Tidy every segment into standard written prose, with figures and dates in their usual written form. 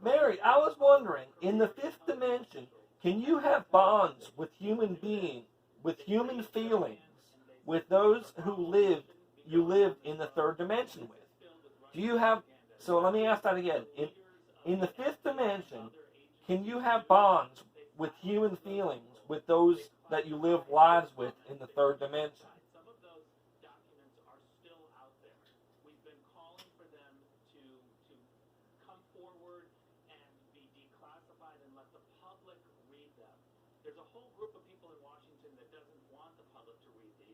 Mary, I was wondering, in the fifth dimension, can you have bonds with human beings, with human feelings, with those you lived in the third dimension with? Do you have, so let me ask that again. In the fifth dimension, can you have bonds with human feelings, with those that you live lives with in the third dimension?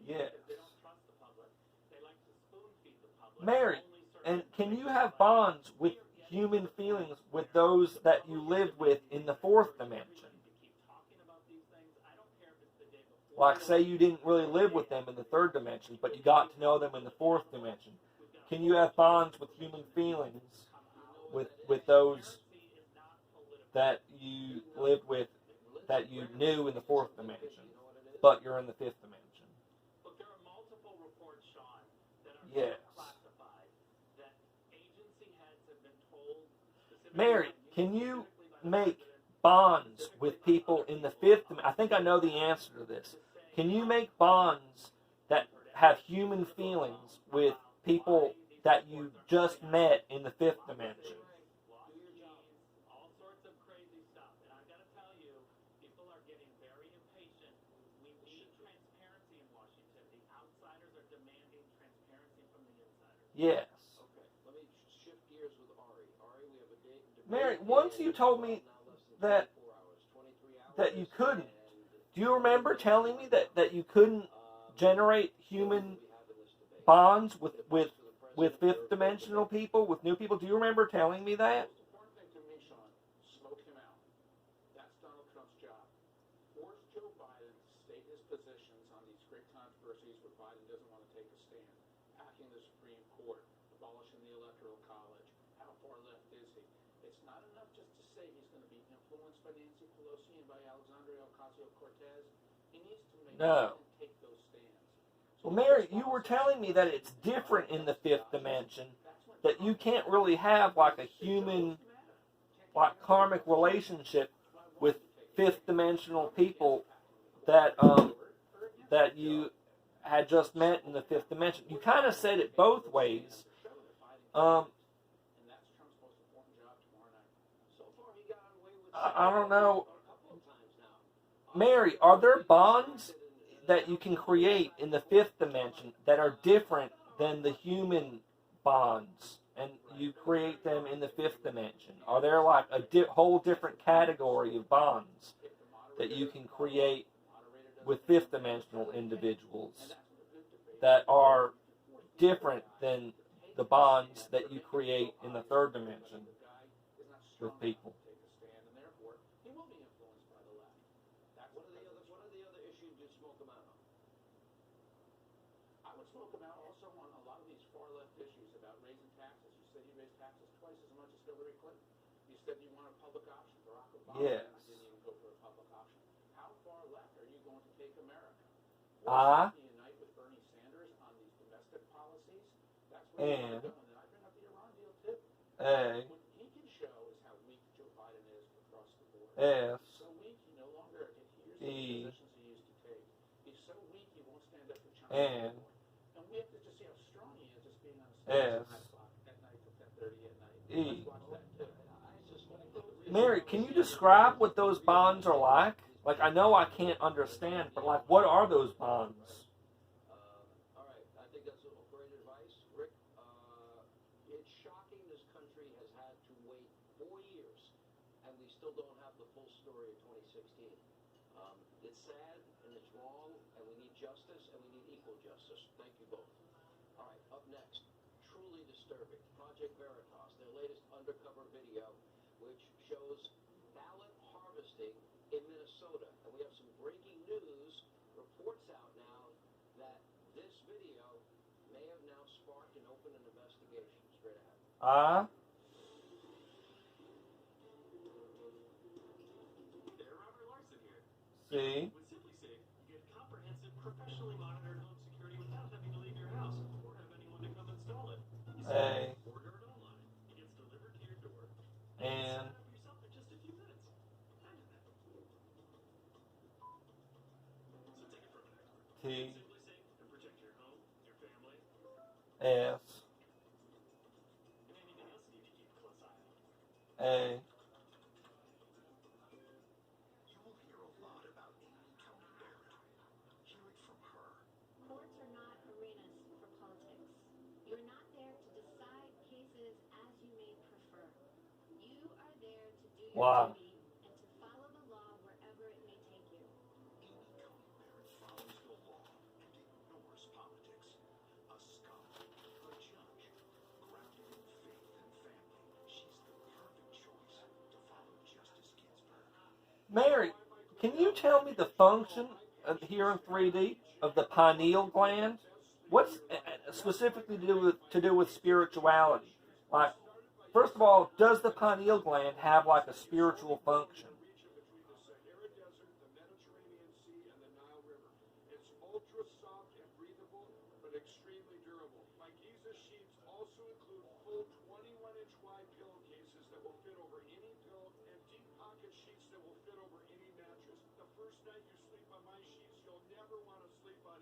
Yes. Mary, and can you have bonds with human feelings with those that you lived with in the fourth dimension? Like, say you didn't really live with them in the third dimension, but you got to know them in the fourth dimension. Can you have bonds with human feelings with those that you lived with, that you knew in the fourth dimension, but you're in the fifth dimension? Yes. Mary, can you make bonds with people in the fifth dimension? I think I know the answer to this. Can you make bonds that have human feelings with people that you just met in the fifth dimension? Yes. Mary, once you told me that you couldn't. Do you remember telling me that you couldn't generate human bonds with fifth dimensional people, with new people? Do you remember telling me that? No. Well, Mary, you were telling me that it's different in the fifth dimension, that you can't really have like a human, like karmic relationship with fifth dimensional people that that you had just met in the fifth dimension. You kind of said it both ways. I don't know. Mary, are there bonds that you can create in the fifth dimension that are different than the human bonds, and you create them in the fifth dimension? Are there like a whole different category of bonds that you can create with fifth dimensional individuals that are different than the bonds that you create in the third dimension with people? Yes. I and A S E and S E. Mary, can you describe what those bonds are like? Like, I know I can't understand, but like, what are those bonds? I see. A T, S, A, Courts are not arenas for politics. You're not there to decide cases as you may prefer. You are there to do your wow. duty and to follow the law wherever it may take you. Follows the law and ignores politics. A scholar, a judge, grounded in faith and family. She's the perfect choice to follow Justice Ginsburg. Mary, can you tell me the function here in 3D of the pineal gland? What's specifically to do with spirituality? Like, first of all, does the pineal gland have like a spiritual function?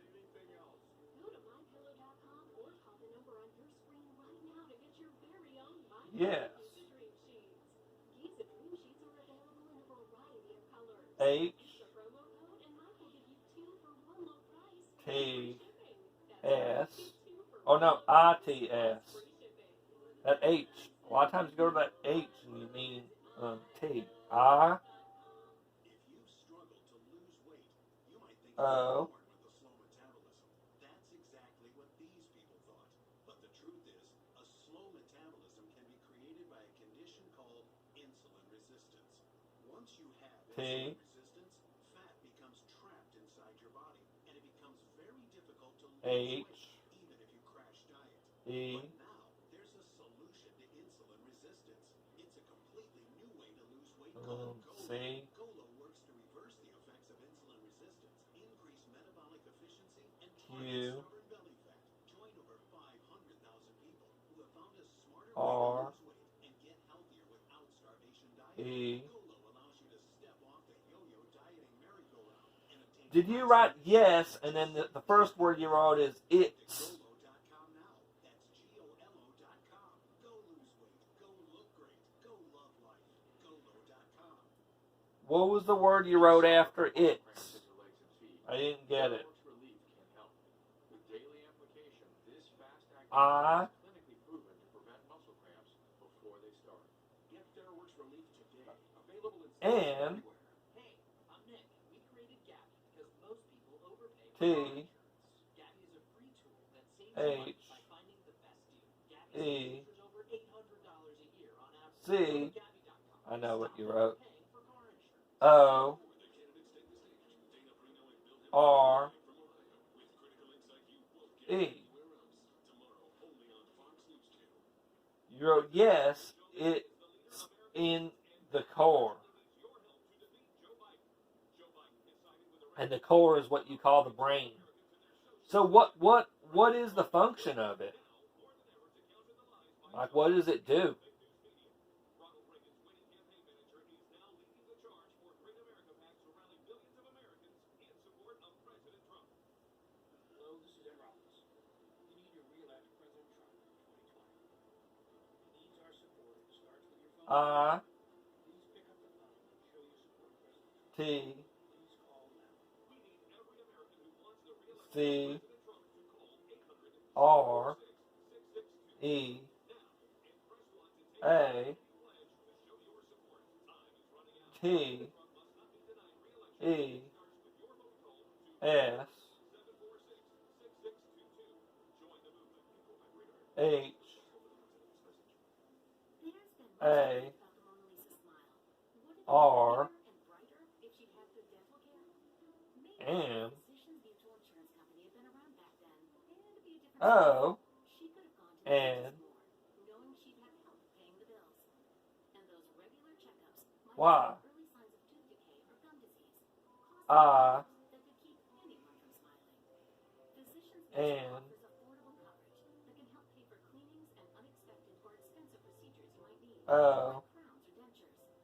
Go to mypillow.com or call the number on your screen right now to get your very own Yes. Giza Dream Sheets. Giza Dream Sheets are available in a variety of colors. H, Use the promo code and Mike will give you 2 for 1 low price. T, Shipping. S. That's 2 for Oh 1 no, low price. ITS. Free shipping. That H. A lot of times you go to that H and you mean T. I, If you struggle to lose weight, you might think O, you're born with a slow metabolism. That's exactly what these people thought. But the truth is, a slow metabolism can be created by a condition called insulin resistance. Once you have T, insulin resistance, fat becomes trapped inside your body, and it becomes very difficult to lose H, weight, even if you crash diet. E, But now, there's a solution to insulin resistance. It's a completely new way to lose weight called GOLO. C, GOLO works to reverse the effects of insulin resistance, increase metabolic efficiency, and Q, target stubborn belly fat. Join over 500,000 people who have found a smarter way R, to lose weight and get healthier without starvation E. dieting. GOLO allows you to step off the yo-yo dieting merry-go-round and obtain Did you write yes and then the first word you wrote is it's? GOLO.com now. That's GOLO.com. Go lose weight. Go look great. Go love life. GOLO.com. What was the word you wrote after it's? I didn't get it. I, and, Hey, I'm Nick. We created Gabby because most people overpay for T, car insurance. Gabby is a free tool that saves you money H, by finding the best deal. Gabby E, saves over $800 a year on average. C. Go to Gabby.com. I know what Stop you wrote. overpaying for car insurance. O, R, E. You wrote yes, it's in the core. And the core is what you call the brain. So what is the function of it? Like, what does it do? Hello, this is Ed Robbins. We need to re-elect President Trump in 2020. He needs our support. It starts with your phone. I, Please pick up the phone and show your support for President Trump. T, Please call now. C, R, E, A, T, E, S, H, A, R, M, O, N, Y, I, N, O,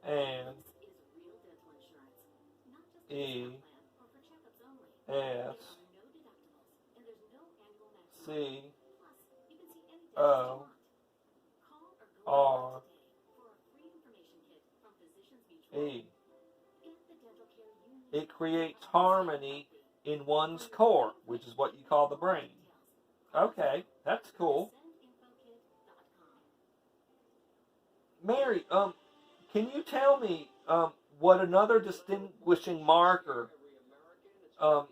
N, E, S, C Plus, you can see any dentist you O want. Call or go R today for a free information kit from Physicians Mutual. E. Get the dental care you need. It creates harmony in one's core, which is what you call the brain. Okay, that's cool. Mary, can you tell me what another distinguishing marker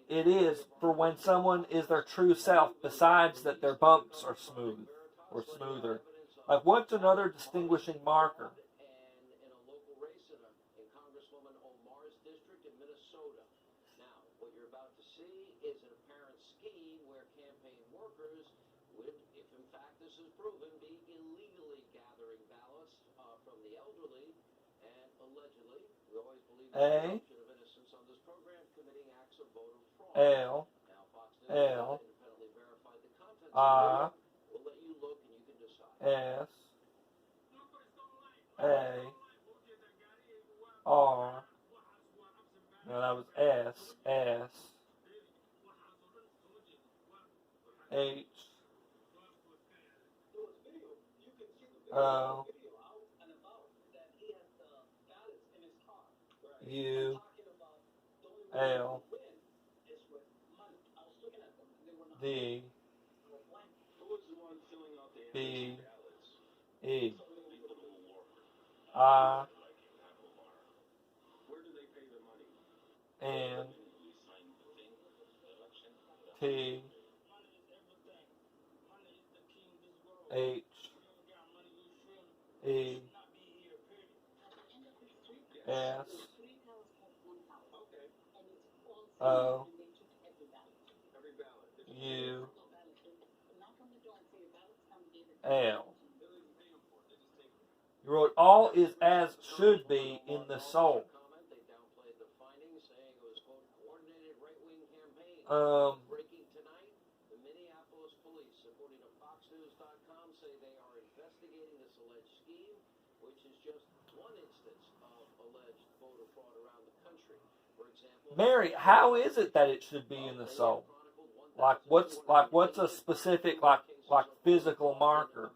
it is for when someone is their true self, besides that their bumps are smooth or smoother? Like, what's another distinguishing marker? In a local race in Congresswoman Omar's district in Minnesota. Now, what you're about to see is an apparent scheme where campaign workers would, if in fact this is proven, be illegally gathering ballots from the elderly and allegedly, we always believe in the presumption of innocence on this program, committing acts of voter fraud. L Now, Fox News L independently verified the contents I of the We'll let you look and you can decide. S A R. No, that was S H O U L D B E I N T H E S O U L. You wrote, all is as should be in the soul. They downplayed the findings, saying it was, quote, coordinated right-wing campaign. Breaking tonight, the Minneapolis police, according to FoxNews.com, say they are investigating this alleged scheme, which is just one instance of alleged voter fraud around the country. For example, Mary, how is it that it should be in the soul? Like what's a specific like physical marker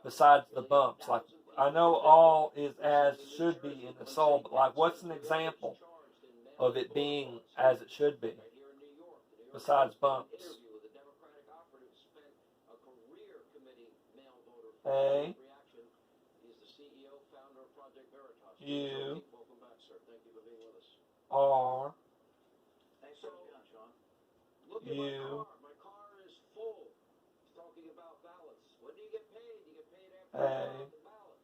besides the bumps? Like, I know all is as should be in the soul, but like, what's an example of it being as it should be besides bumps? A U R U my car is full. Talking about ballots. When do you get paid? You get paid after A the ballot.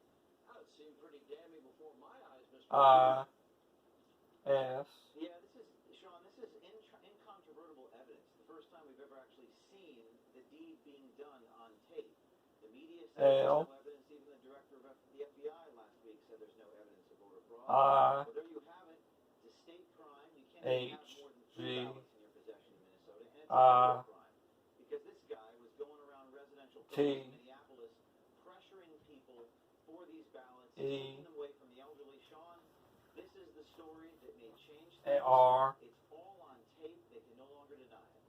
That would seem pretty damning before my eyes, Mr. I S Yeah, this is, Sean, this is incontrovertible evidence. The first time we've ever actually seen the deed being done on tape. The media said there's L no evidence. Even the director of the FBI last week said there's no evidence of voter fraud. I Well, there you have it. It's a state crime. You can't even have H more than 2 G ballots in your possession in Minnesota. And it's a I federal crime. Because this guy was going around residential T buildings in Minneapolis pressuring people for these ballots, E taking them away from the elderly. Sean, this is the story that may change A things. R. It's all on tape. They can no longer deny it.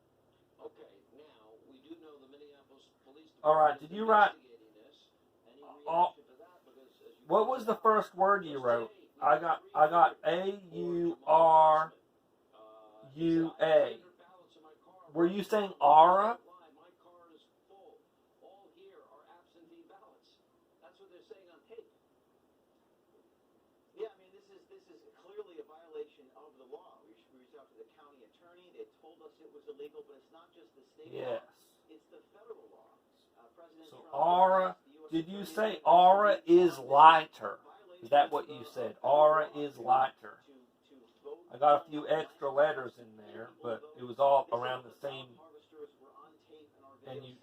Okay, now we do know the Minneapolis Police Department All right, did you write investigating this. Any all? reaction to that? Because as you What was the first word you wrote? I got A U R U A. Were you saying aura? My car is full. All here are absentee ballots. That's what they're saying on tape. Yeah, I mean, this is clearly a violation of the law. We reached out to the county attorney. They told us it was illegal, but it's not just the state Yes. law. It's the federal law. President So Trump aura, asked the US did you attorney say aura is lighter? Is that what you said? Aura is lighter. to vote I got a few extra letters in there, but it was all around the same, harvesters were on tape and are and video you